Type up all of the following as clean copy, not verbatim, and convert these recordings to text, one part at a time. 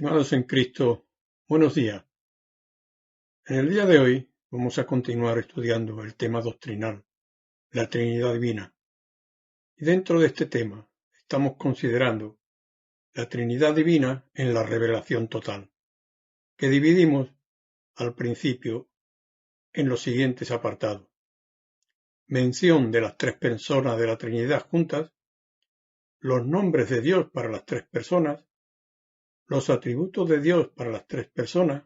Estimados en Cristo, buenos días. En el día de hoy vamos a continuar estudiando el tema doctrinal, la Trinidad Divina. Y dentro de este tema estamos considerando la Trinidad Divina en la revelación total, que dividimos al principio en los siguientes apartados. Mención de las tres personas de la Trinidad juntas, los nombres de Dios para las tres personas, los atributos de Dios para las tres personas,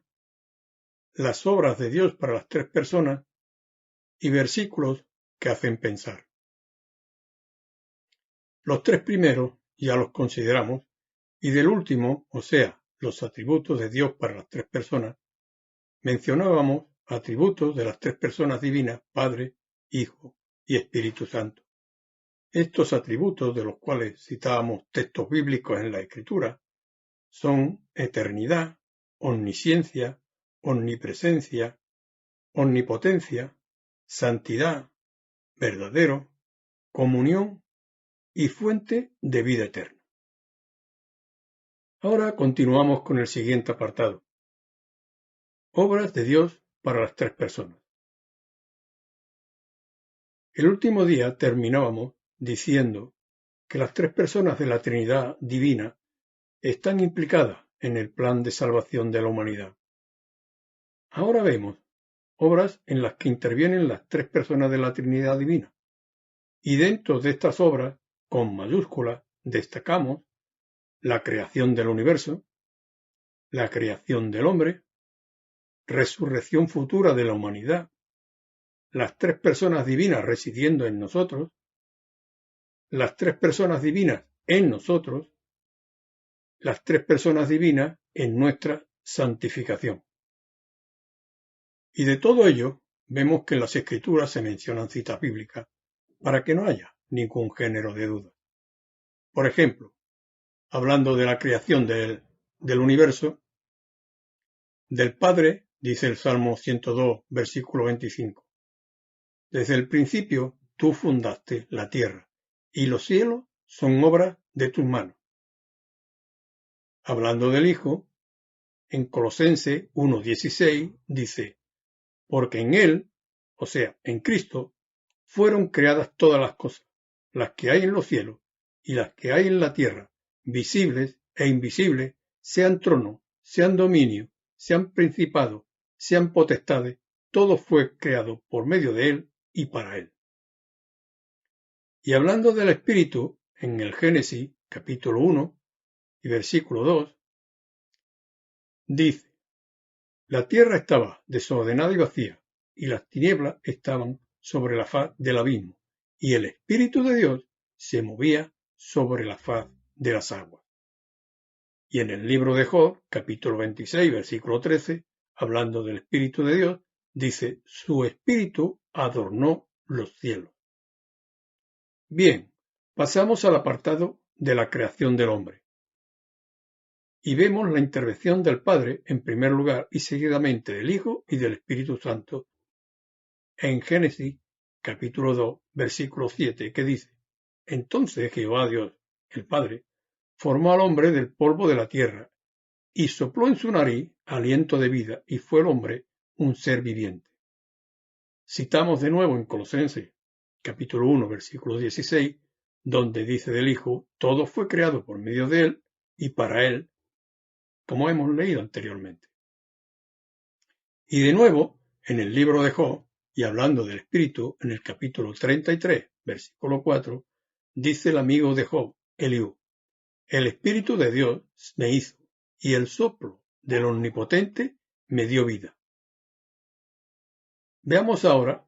las obras de Dios para las tres personas y versículos que hacen pensar. Los tres primeros ya los consideramos y del último, o sea, los atributos de Dios para las tres personas, mencionábamos atributos de las tres personas divinas, Padre, Hijo y Espíritu Santo. Estos atributos, de los cuales citábamos textos bíblicos en la Escritura, son eternidad, omnisciencia, omnipresencia, omnipotencia, santidad, verdadero, comunión y fuente de vida eterna. Ahora continuamos con el siguiente apartado. Obras de Dios para las tres personas. El último día terminábamos diciendo que las tres personas de la Trinidad divina están implicadas en el plan de salvación de la humanidad. Ahora vemos obras en las que intervienen las tres personas de la Trinidad divina. Y dentro de estas obras, con mayúsculas, destacamos la creación del universo, la creación del hombre, resurrección futura de la humanidad, las tres personas divinas residiendo en nosotros, las tres personas divinas en nosotros, las tres personas divinas en nuestra santificación. Y de todo ello vemos que en las Escrituras se mencionan citas bíblicas para que no haya ningún género de duda. Por ejemplo, hablando de la creación del universo, del Padre, dice el Salmo 102, versículo 25. Desde el principio tú fundaste la tierra, y los cielos son obra de tus manos. Hablando del Hijo, en Colosenses 1:16 dice, porque en Él, o sea, en Cristo, fueron creadas todas las cosas, las que hay en los cielos y las que hay en la tierra, visibles e invisibles, sean tronos, sean dominios, sean principados, sean potestades, todo fue creado por medio de Él y para Él. Y hablando del Espíritu, en el Génesis, capítulo 1 y versículo 2, dice, la tierra estaba desordenada y vacía, y las tinieblas estaban sobre la faz del abismo, y el Espíritu de Dios se movía sobre la faz de las aguas. Y en el libro de Job, capítulo 26, versículo 13, hablando del Espíritu de Dios, dice, su Espíritu adornó los cielos. Bien, pasamos al apartado de la creación del hombre. Y vemos la intervención del Padre en primer lugar y seguidamente del Hijo y del Espíritu Santo en Génesis capítulo 2 versículo 7 que dice, entonces Jehová Dios, el Padre, formó al hombre del polvo de la tierra y sopló en su nariz aliento de vida y fue el hombre un ser viviente. Citamos de nuevo en Colosenses capítulo 1 versículo 16 donde dice del Hijo, todo fue creado por medio de él y para él, como hemos leído anteriormente. Y de nuevo, en el libro de Job, y hablando del Espíritu, en el capítulo 33, versículo 4, dice el amigo de Job, Eliú, el Espíritu de Dios me hizo, y el soplo del Omnipotente me dio vida. Veamos ahora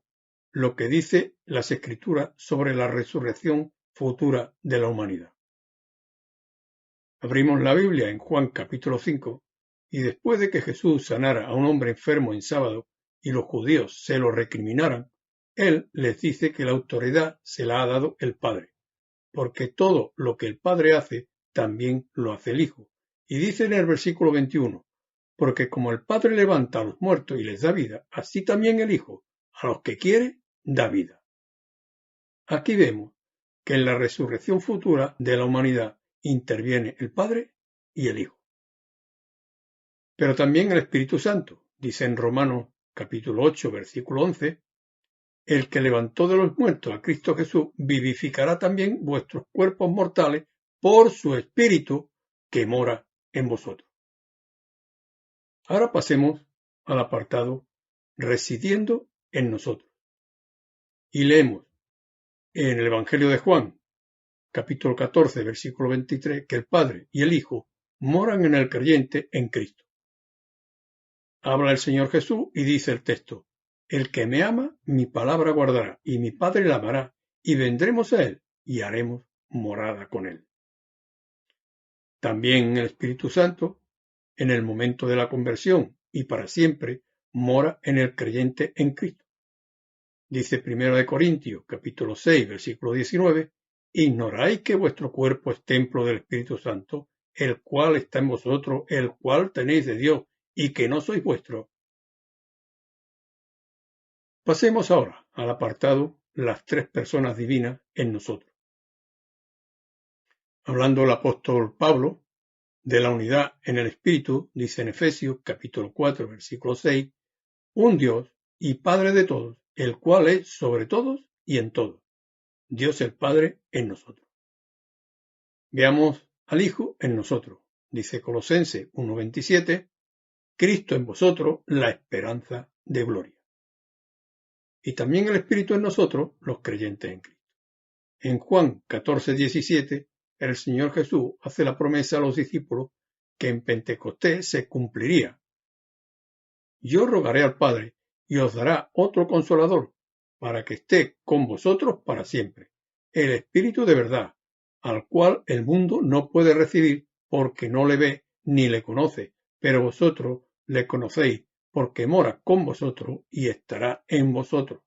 lo que dice las Escrituras sobre la resurrección futura de la humanidad. Abrimos la Biblia en Juan capítulo 5, y después de que Jesús sanara a un hombre enfermo en sábado y los judíos se lo recriminaran, él les dice que la autoridad se la ha dado el Padre, porque todo lo que el Padre hace, también lo hace el Hijo. Y dice en el versículo 21, porque como el Padre levanta a los muertos y les da vida, así también el Hijo, a los que quiere, da vida. Aquí vemos que en la resurrección futura de la humanidad interviene el Padre y el Hijo. pero también el Espíritu Santo. Dice en Romanos capítulo 8, versículo 11, el que levantó de los muertos a Cristo Jesús vivificará también vuestros cuerpos mortales por su Espíritu que mora en vosotros. Ahora pasemos al apartado residiendo en nosotros. Y leemos en el Evangelio de Juan, capítulo 14, versículo 23, que el Padre y el Hijo moran en el creyente en Cristo. Habla el Señor Jesús y dice el texto, el que me ama, mi palabra guardará, y mi Padre la amará, y vendremos a él, y haremos morada con él. También el Espíritu Santo, en el momento de la conversión y para siempre, mora en el creyente en Cristo. Dice 1 Corintios, capítulo 6, versículo 19, ignoráis que vuestro cuerpo es templo del Espíritu Santo, el cual está en vosotros, el cual tenéis de Dios, y que no sois vuestros. Pasemos ahora al apartado las tres personas divinas en nosotros. Hablando el apóstol Pablo de la unidad en el Espíritu, dice en Efesios capítulo 4, versículo 6, un Dios y Padre de todos, el cual es sobre todos y en todos. Dios el Padre en nosotros. Veamos al Hijo en nosotros. Dice Colosenses 1:27, Cristo en vosotros, la esperanza de gloria. Y también el Espíritu en nosotros, los creyentes en Cristo. En Juan 14:17, el Señor Jesús hace la promesa a los discípulos que en Pentecostés se cumpliría. Yo rogaré al Padre y os dará otro consolador para que esté con vosotros para siempre, el Espíritu de verdad, al cual el mundo no puede recibir porque no le ve ni le conoce, pero vosotros le conocéis porque mora con vosotros y estará en vosotros.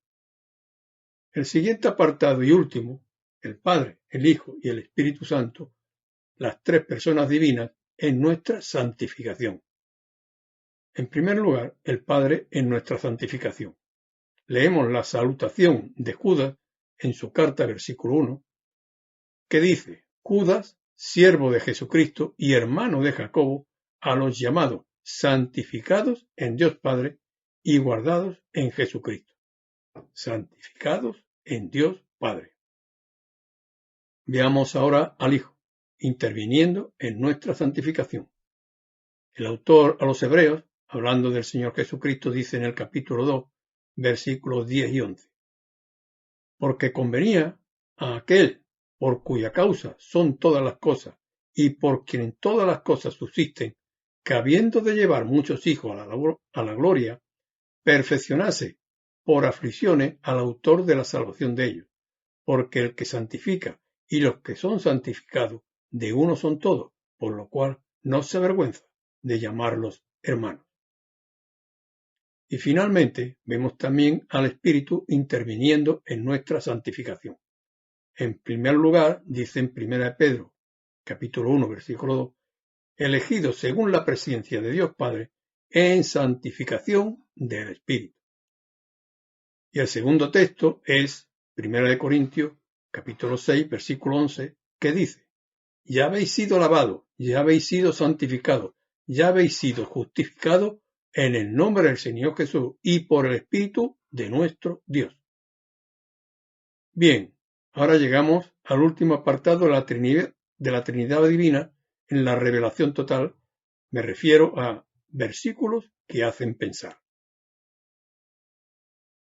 El siguiente apartado y último, el Padre, el Hijo y el Espíritu Santo, las tres personas divinas, en nuestra santificación. En primer lugar, el Padre en nuestra santificación. Leemos la salutación de Judas en su carta, versículo 1, que dice, Judas, siervo de Jesucristo y hermano de Jacobo, a los llamados, santificados en Dios Padre y guardados en Jesucristo. Santificados en Dios Padre. Veamos ahora al Hijo, interviniendo en nuestra santificación. El autor a los Hebreos, hablando del Señor Jesucristo, dice en el capítulo 2, versículos 10 y 11. Porque convenía a aquel por cuya causa son todas las cosas y por quien todas las cosas subsisten, que habiendo de llevar muchos hijos a la gloria, perfeccionase por aflicciones al autor de la salvación de ellos, porque el que santifica y los que son santificados de uno son todos, por lo cual no se avergüenza de llamarlos hermanos. Y finalmente vemos también al Espíritu interviniendo en nuestra santificación. En primer lugar, dice en 1 Pedro, capítulo 1, versículo 2, elegidos según la presencia de Dios Padre en santificación del Espíritu. Y el segundo texto es 1 Corintios, capítulo 6, versículo 11, que dice, ya habéis sido lavados, ya habéis sido santificados, ya habéis sido justificados en el nombre del Señor Jesús y por el Espíritu de nuestro Dios. Bien, ahora llegamos al último apartado de la Trinidad Divina en la revelación total. Me refiero a versículos que hacen pensar.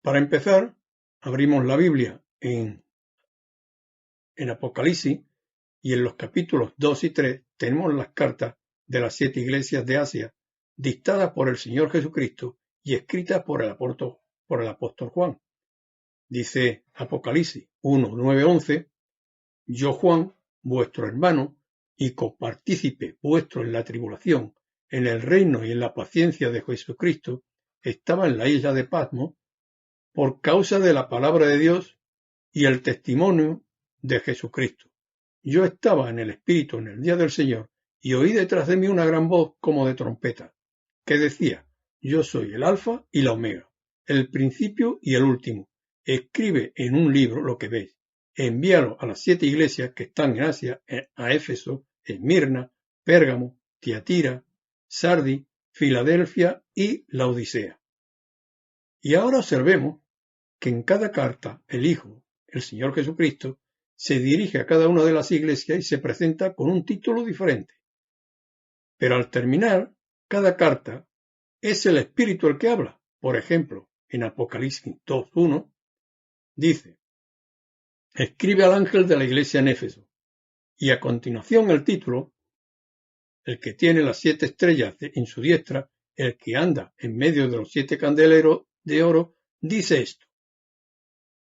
Para empezar, abrimos la Biblia en Apocalipsis y en los capítulos 2 y 3 tenemos las cartas de las 7 iglesias de Asia dictadas por el Señor Jesucristo y escritas por el apóstol Juan. Dice Apocalipsis 1, 9, 11, yo Juan, vuestro hermano, y copartícipe vuestro en la tribulación, en el reino y en la paciencia de Jesucristo, estaba en la isla de Patmos, por causa de la palabra de Dios y el testimonio de Jesucristo. Yo estaba en el Espíritu en el día del Señor, y oí detrás de mí una gran voz como de trompeta, que decía, yo soy el Alfa y la Omega, el principio y el último. Escribe en un libro lo que ves. Envíalo a las 7 iglesias que están en Asia, a Éfeso, Esmirna, Pérgamo, Tiatira, Sardi, Filadelfia y Laodicea. Y ahora observemos que en cada carta el Hijo, el Señor Jesucristo, se dirige a cada una de las iglesias y se presenta con un título diferente. Pero al terminar cada carta es el Espíritu el que habla. Por ejemplo, en Apocalipsis 2:1 dice: escribe al ángel de la iglesia en Éfeso. Y a continuación el título: el que tiene las 7 estrellas en su diestra, el que anda en medio de los 7 candeleros de oro, dice esto.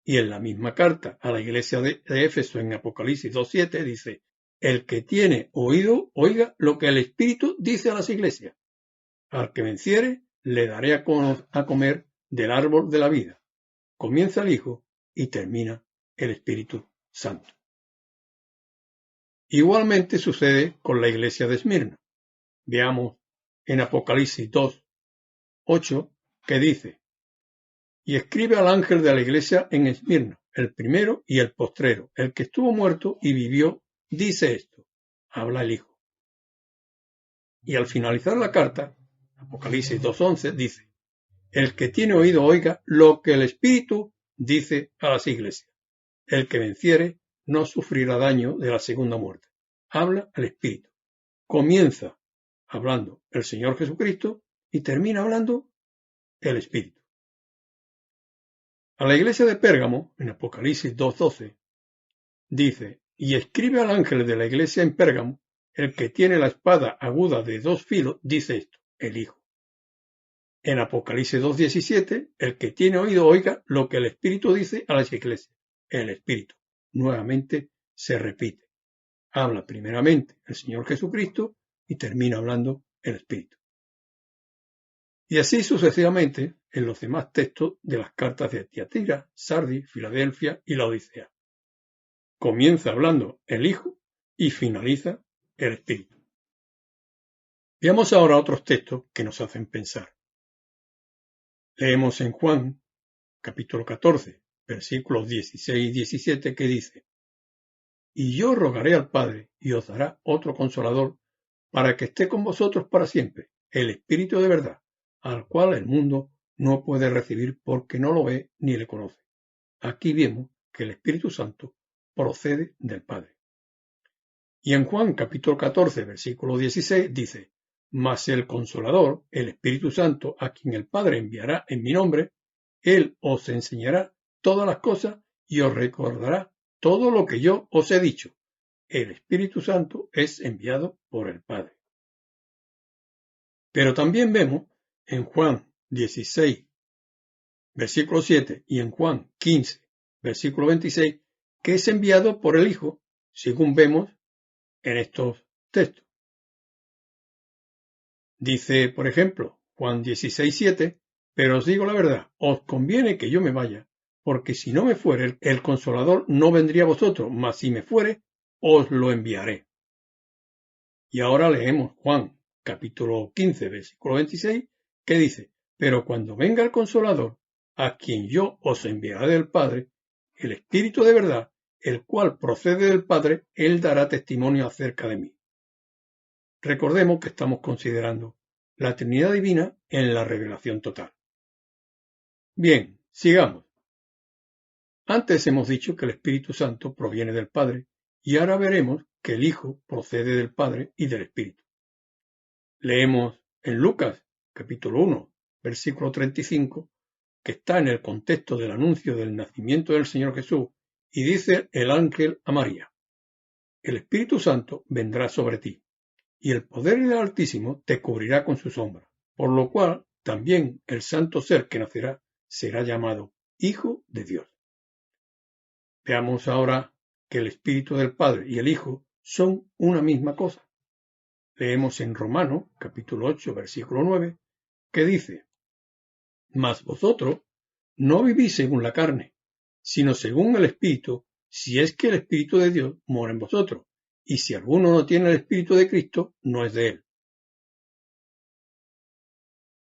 Y en la misma carta a la iglesia de Éfeso en Apocalipsis 2:7 dice: el que tiene oído, oiga lo que el Espíritu dice a las iglesias. Al que venciere, le daré a comer del árbol de la vida. Comienza el Hijo y termina el Espíritu Santo. Igualmente sucede con la iglesia de Esmirna. Veamos en Apocalipsis 2:8 que dice: y escribe al ángel de la iglesia en Esmirna, el primero y el postrero, el que estuvo muerto y vivió, dice esto. Habla el Hijo. Y al finalizar la carta, Apocalipsis 2:11 dice: el que tiene oído oiga lo que el Espíritu dice a las iglesias. El que venciere no sufrirá daño de la segunda muerte. Habla el Espíritu. Comienza hablando el Señor Jesucristo y termina hablando el Espíritu. A la iglesia de Pérgamo, en Apocalipsis 2:12, dice: y escribe al ángel de la iglesia en Pérgamo, el que tiene la espada aguda de 2 filos, dice esto, el Hijo. En Apocalipsis 2:17, el que tiene oído oiga lo que el Espíritu dice a las iglesias. El Espíritu, nuevamente, se repite. Habla primeramente el Señor Jesucristo y termina hablando el Espíritu. Y así sucesivamente en los demás textos de las cartas de Tiatira, Sardis, Filadelfia y Laodicea. Comienza hablando el Hijo y finaliza el Espíritu. Veamos ahora otros textos que nos hacen pensar. Leemos en Juan, capítulo 14, versículos 16 y 17, que dice: y yo rogaré al Padre y os dará otro Consolador para que esté con vosotros para siempre, el Espíritu de verdad, al cual el mundo no puede recibir porque no lo ve ni le conoce. Aquí vemos que el Espíritu Santo procede del Padre. Y en Juan capítulo 14, versículo 16 dice: mas el Consolador, el Espíritu Santo, a quien el Padre enviará en mi nombre, él os enseñará todas las cosas y os recordará todo lo que yo os he dicho. El Espíritu Santo es enviado por el Padre. Pero también vemos en Juan 16, versículo 7 y en Juan 15, versículo 26, que es enviado por el Hijo, según vemos en estos textos. Dice, por ejemplo, Juan 16:7, pero os digo la verdad, os conviene que yo me vaya, porque si no me fuere, el Consolador no vendría a vosotros, mas si me fuere, os lo enviaré. Y ahora leemos Juan capítulo 15, versículo 26, que dice: pero cuando venga el Consolador, a quien yo os enviaré del Padre, el Espíritu de verdad, el cual procede del Padre, él dará testimonio acerca de mí. Recordemos que estamos considerando la Trinidad Divina en la revelación total. Bien, sigamos. Antes hemos dicho que el Espíritu Santo proviene del Padre y ahora veremos que el Hijo procede del Padre y del Espíritu. Leemos en Lucas capítulo 1, versículo 35, que está en el contexto del anuncio del nacimiento del Señor Jesús, y dice el ángel a María: el Espíritu Santo vendrá sobre ti, y el poder del Altísimo te cubrirá con su sombra, por lo cual también el santo ser que nacerá será llamado Hijo de Dios. Veamos ahora que el Espíritu del Padre y el Hijo son una misma cosa. Leemos en Romanos, capítulo 8, versículo 9, que dice: mas vosotros no vivís según la carne, sino según el Espíritu, si es que el Espíritu de Dios mora en vosotros, y si alguno no tiene el Espíritu de Cristo, no es de él.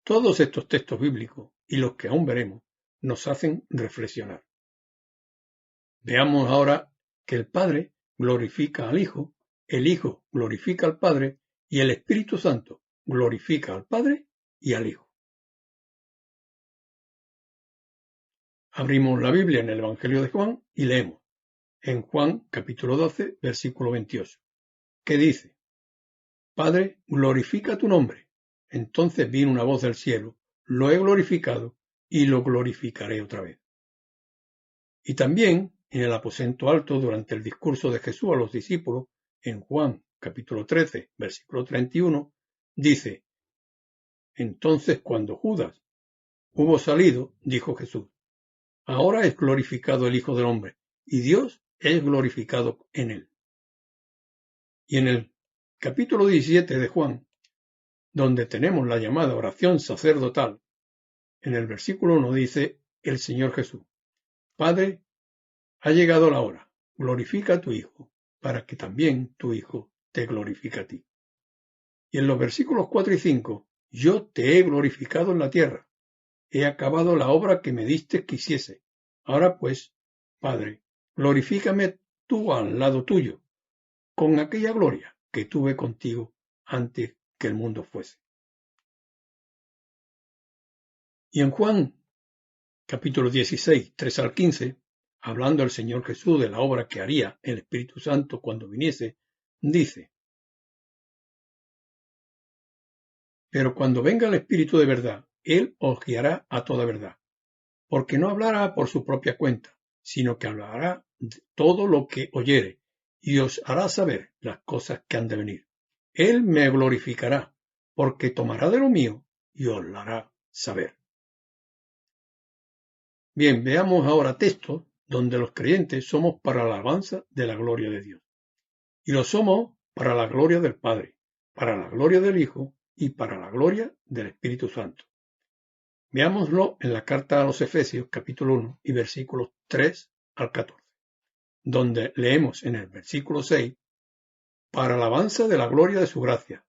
Todos estos textos bíblicos, y los que aún veremos, nos hacen reflexionar. Veamos ahora que el Padre glorifica al Hijo, el Hijo glorifica al Padre, y el Espíritu Santo glorifica al Padre y al Hijo. Abrimos la Biblia en el Evangelio de Juan y leemos en Juan capítulo 12, versículo 28, que dice: Padre, glorifica tu nombre. Entonces vino una voz del cielo: lo he glorificado y lo glorificaré otra vez. Y también en el aposento alto, durante el discurso de Jesús a los discípulos, en Juan capítulo 13, versículo 31, dice: Entonces cuando Judas hubo salido, dijo Jesús: Ahora es glorificado el Hijo del Hombre, y Dios es glorificado en él. Y en el capítulo 17 de Juan, donde tenemos la llamada oración sacerdotal, en el versículo 1 dice el Señor Jesús: Padre, ha llegado la hora, glorifica a tu Hijo, para que también tu Hijo te glorifique a ti. Y en los versículos 4 y 5, yo te he glorificado en la tierra, he acabado la obra que me diste que hiciese. Ahora pues, Padre, glorifícame tú al lado tuyo, con aquella gloria que tuve contigo antes que el mundo fuese. Y en Juan, capítulo 16, 3 al 15, hablando el Señor Jesús de la obra que haría el Espíritu Santo cuando viniese, dice: Pero cuando venga el Espíritu de verdad, Él os guiará a toda verdad, porque no hablará por su propia cuenta, sino que hablará de todo lo que oyere, y os hará saber las cosas que han de venir. Él me glorificará, porque tomará de lo mío y os lo hará saber. Bien, veamos ahora textos donde los creyentes somos para la alabanza de la gloria de Dios. Y lo somos para la gloria del Padre, para la gloria del Hijo y para la gloria del Espíritu Santo. Veámoslo en la carta a los Efesios capítulo 1 y versículos 3 al 14, donde leemos en el versículo 6: para alabanza de la gloria de su gracia,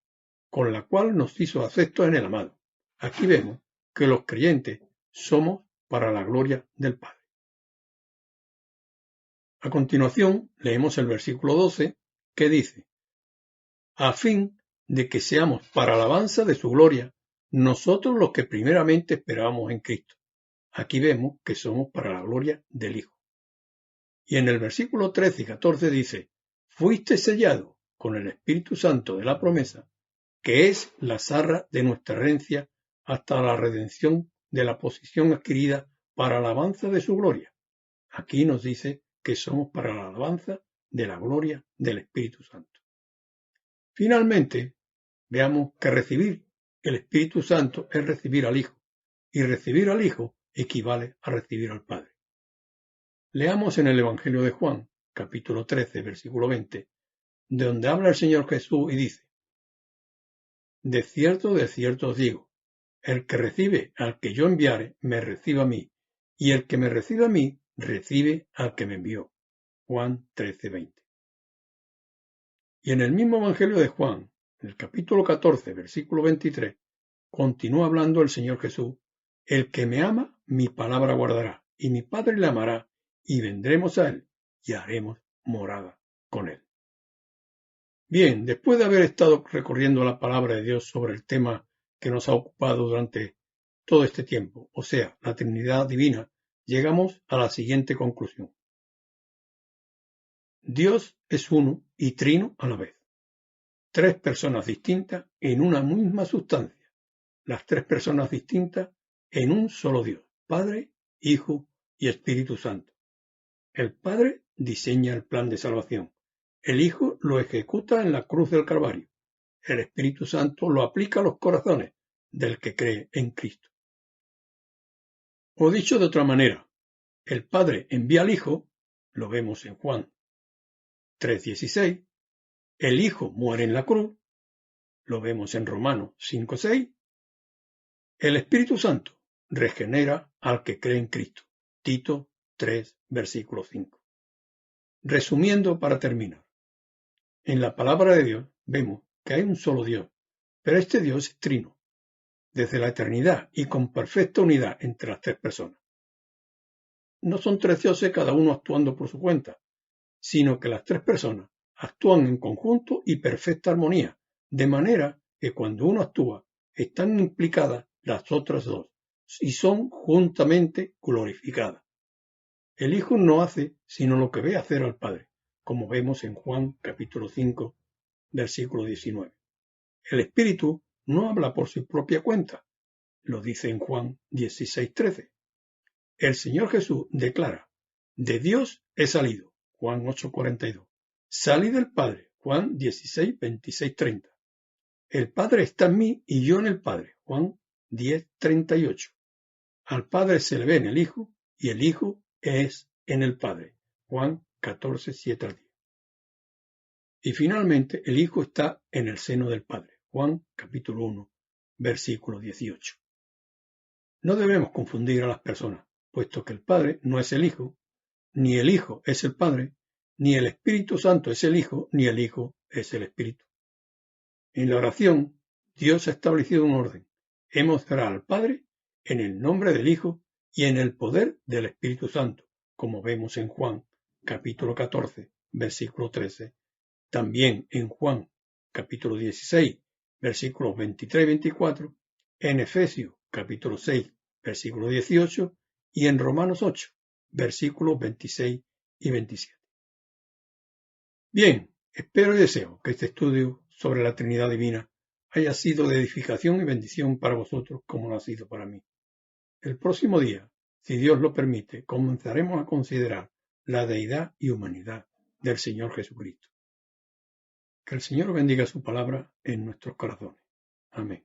con la cual nos hizo aceptos en el amado. Aquí vemos que los creyentes somos para la gloria del Padre. A continuación leemos el versículo 12, que dice: a fin de que seamos para alabanza de su gloria, nosotros los que primeramente esperábamos en Cristo. Aquí vemos que somos para la gloria del Hijo. Y en el versículo 13 y 14 dice: fuiste sellado con el Espíritu Santo de la promesa, que es la zarra de nuestra herencia hasta la redención de la posición adquirida para alabanza de su gloria. Aquí nos dice que somos para la alabanza de la gloria del Espíritu Santo. Finalmente, veamos que recibir el Espíritu Santo es recibir al Hijo, y recibir al Hijo equivale a recibir al Padre. Leamos en el Evangelio de Juan, capítulo 13, versículo 20, de donde habla el Señor Jesús y dice: de cierto os digo, el que recibe al que yo enviare, me recibe a mí, y el que me recibe a mí, recibe al que me envió. Juan 13, 20. Y en el mismo Evangelio de Juan, en el capítulo 14, versículo 23, continúa hablando el Señor Jesús: el que me ama, mi palabra guardará, y mi Padre le amará, y vendremos a él, y haremos morada con él. Bien, después de haber estado recorriendo la palabra de Dios sobre el tema que nos ha ocupado durante todo este tiempo, o sea, la Trinidad Divina, llegamos a la siguiente conclusión. Dios es uno y trino a la vez. Tres personas distintas en una misma sustancia. Las tres personas distintas en un solo Dios, Padre, Hijo y Espíritu Santo. El Padre diseña el plan de salvación. El Hijo lo ejecuta en la cruz del Calvario. El Espíritu Santo lo aplica a los corazones del que cree en Cristo. O dicho de otra manera, el Padre envía al Hijo, lo vemos en Juan 3:16, el Hijo muere en la cruz, lo vemos en Romanos 5:6, el Espíritu Santo regenera al que cree en Cristo, Tito 3, versículo 5. Resumiendo para terminar, en la palabra de Dios vemos que hay un solo Dios, pero este Dios es trino, desde la eternidad y con perfecta unidad entre las tres personas. No son tres dioses cada uno actuando por su cuenta, sino que las tres personas actúan en conjunto y perfecta armonía, de manera que cuando uno actúa están implicadas las otras dos y son juntamente glorificadas. El Hijo no hace sino lo que ve hacer al Padre, como vemos en Juan capítulo 5, versículo 19. El Espíritu no habla por su propia cuenta, lo dice en Juan 16:13. El Señor Jesús declara: de Dios he salido, Juan 8:42. Salí del Padre, Juan 16:26-30. El Padre está en mí y yo en el Padre, Juan 10:38. Al Padre se le ve en el Hijo y el Hijo es en el Padre, Juan 14:7-10. Y finalmente el Hijo está en el seno del Padre, Juan capítulo 1, versículo 18. No debemos confundir a las personas, puesto que el Padre no es el Hijo, ni el Hijo es el Padre, ni el Espíritu Santo es el Hijo, ni el Hijo es el Espíritu. En la oración, Dios ha establecido un orden. Hemos de orar al Padre en el nombre del Hijo y en el poder del Espíritu Santo, como vemos en Juan capítulo 14, versículo 13, también en Juan capítulo 16, versículos 23 y 24, en Efesios capítulo 6, versículo 18 y en Romanos 8, versículos 26 y 27. Bien, espero y deseo que este estudio sobre la Trinidad Divina haya sido de edificación y bendición para vosotros como lo ha sido para mí. El próximo día, si Dios lo permite, comenzaremos a considerar la deidad y humanidad del Señor Jesucristo. Que el Señor bendiga su palabra en nuestros corazones. Amén.